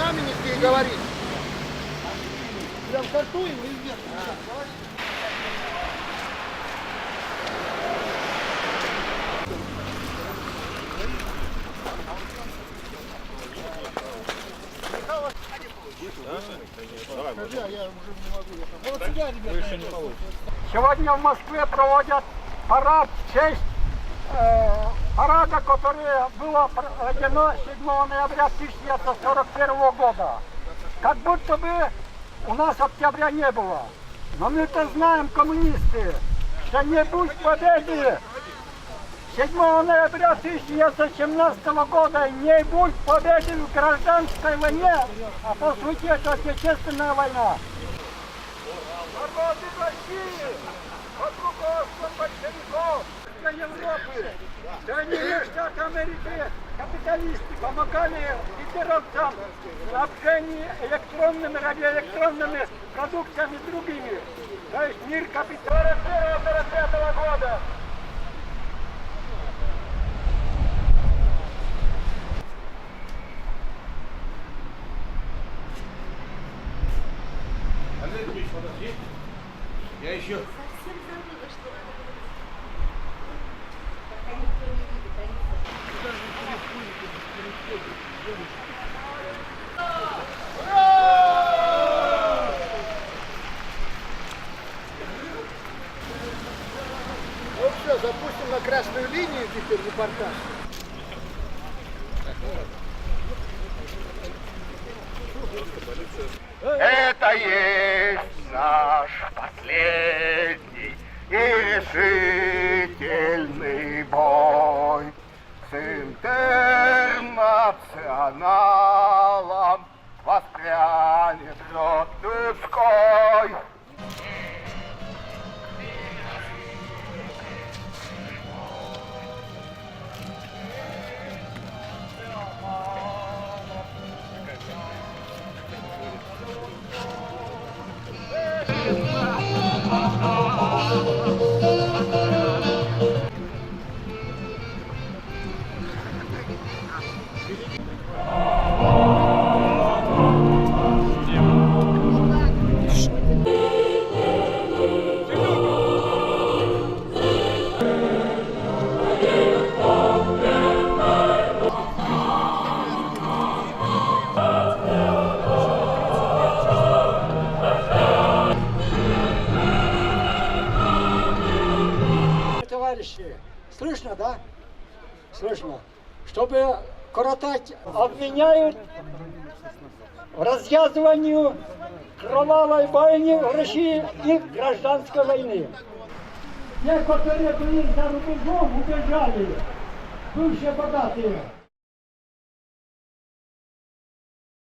знаменитые и говорить. Прям стартуем и вверх. Сегодня в Москве проводят парад в честь парада, который было проведено 7 ноября 1941 года. Как будто бы у нас октября не было. Но мы-то знаем, коммунисты, что не будь победы 7 ноября 1917 года, не будь победы в гражданской войне, а по сути это Отечественная война. Народы России под руководством большевиков Европы, Соединенных Штатов Америки, капиталисты помогали гитлеровцам в снабжении электронными, радиоэлектронными продукциями и другими. То есть мир капитала 41-45 года. Андрей Дмитриевич, подожди. Я еще... Совсем забыла, что пока никто не видит, они Ну все, запустим на красную линию теперь репортаж. Это есть наш последний и решительный бой с интернационалом воспрянет род людской. Товарищи, слышно, да? Слышно. Чтобы коротать, обвиняют в развязывании кровавой войны в России и гражданской войны. Некоторые были за рубежом, убежали, бывшие богатые.